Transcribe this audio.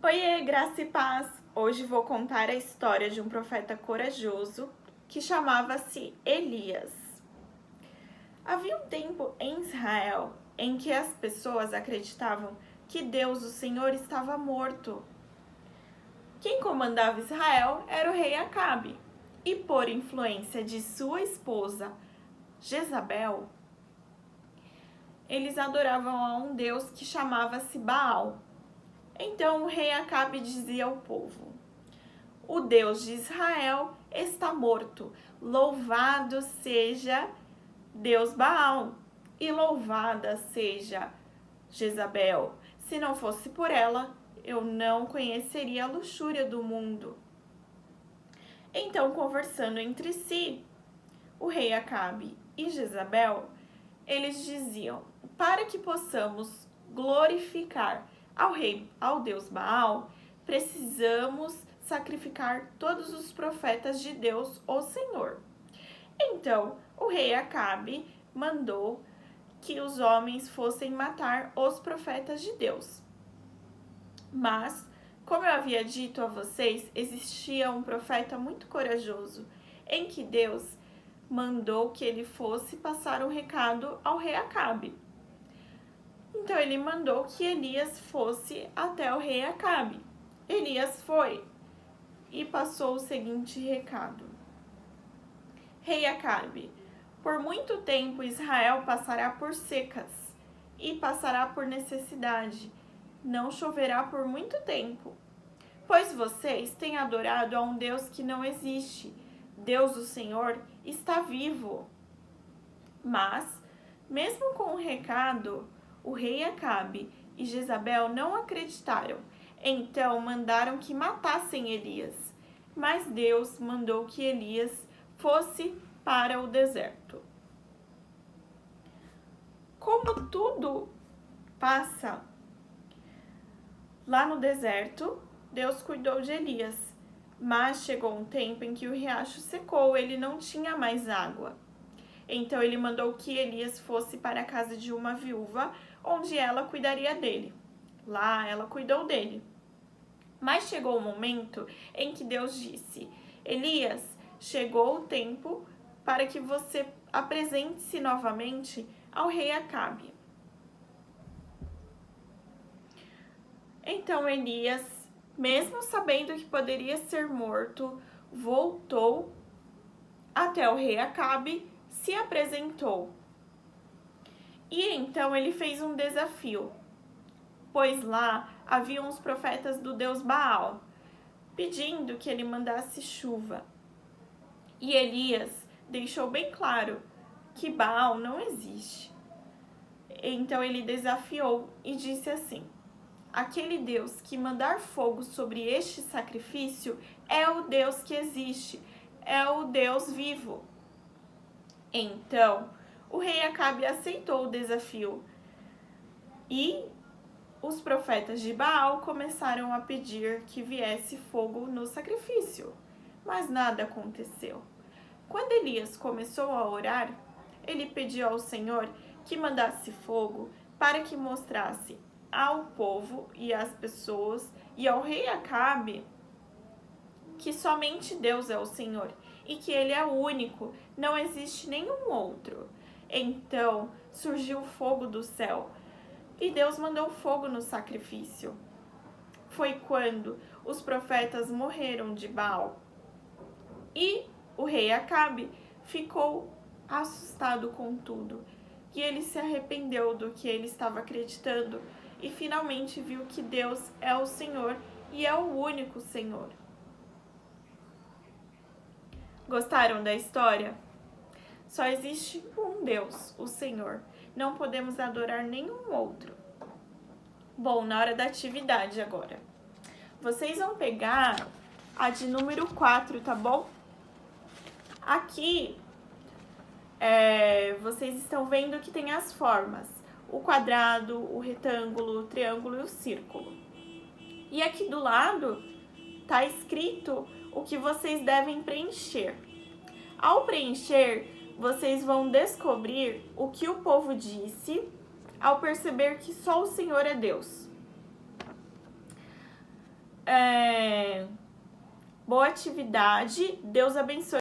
Oiê, graça e paz! Hoje vou contar a história de um profeta corajoso que chamava-se Elias. Havia um tempo em Israel em que as pessoas acreditavam que Deus, o Senhor, estava morto. Quem comandava Israel era o rei Acabe, e por influência de sua esposa Jezabel, eles adoravam a um Deus que chamava-se Baal. Então o rei Acabe dizia ao povo: o Deus de Israel está morto, louvado seja Deus Baal, e louvada seja Jezabel. Se não fosse por ela, eu não conheceria a luxúria do mundo. Então, conversando entre si, o rei Acabe e Jezabel, eles diziam: para que possamos glorificar ao Deus Baal, precisamos sacrificar todos os profetas de Deus, o Senhor. Então, o rei Acabe mandou que os homens fossem matar os profetas de Deus. Mas, como eu havia dito a vocês, existia um profeta muito corajoso, em que Deus mandou que ele fosse passar um recado ao rei Acabe. Então ele mandou que Elias fosse até o rei Acabe. Elias foi e passou o seguinte recado: Rei Acabe, por muito tempo Israel passará por secas e passará por necessidade. Não choverá por muito tempo, pois vocês têm adorado a um Deus que não existe. Deus, o Senhor, está vivo. Mas, mesmo com o recado, o rei Acabe e Jezabel não acreditaram. Então mandaram que matassem Elias. Mas Deus mandou que Elias fosse para o deserto. Como tudo passa lá no deserto, Deus cuidou de Elias. Mas chegou um tempo em que o riacho secou, ele não tinha mais água. Então ele mandou que Elias fosse para a casa de uma viúva, onde ela cuidaria dele. Lá ela cuidou dele. Mas chegou o momento em que Deus disse: Elias, chegou o tempo para que você apresente-se novamente ao rei Acabe. Então Elias, mesmo sabendo que poderia ser morto, voltou até o rei Acabe, se apresentou. E então ele fez um desafio, pois lá haviam os profetas do deus Baal, pedindo que ele mandasse chuva. E Elias deixou bem claro que Baal não existe. Então ele desafiou e disse assim: aquele Deus que mandar fogo sobre este sacrifício é o Deus que existe, é o Deus vivo. Então o rei Acabe aceitou o desafio e os profetas de Baal começaram a pedir que viesse fogo no sacrifício, mas nada aconteceu. Quando Elias começou a orar, ele pediu ao Senhor que mandasse fogo para que mostrasse ao povo e às pessoas e ao rei Acabe que somente Deus é o Senhor e que ele é o único, não existe nenhum outro. Então surgiu fogo do céu e Deus mandou fogo no sacrifício. Foi quando os profetas morreram de Baal e o rei Acabe ficou assustado com tudo e ele se arrependeu do que ele estava acreditando e finalmente viu que Deus é o Senhor e é o único Senhor. Gostaram da história? Só existe um Deus, o Senhor. Não podemos adorar nenhum outro. Bom, na hora da atividade agora. Vocês vão pegar a de número 4, tá bom? Aqui, vocês estão vendo que tem as formas: o quadrado, o retângulo, o triângulo e o círculo. E aqui do lado tá escrito o que vocês devem preencher. Ao preencher, vocês vão descobrir o que o povo disse ao perceber que só o Senhor é Deus. boa atividade. Deus abençoe.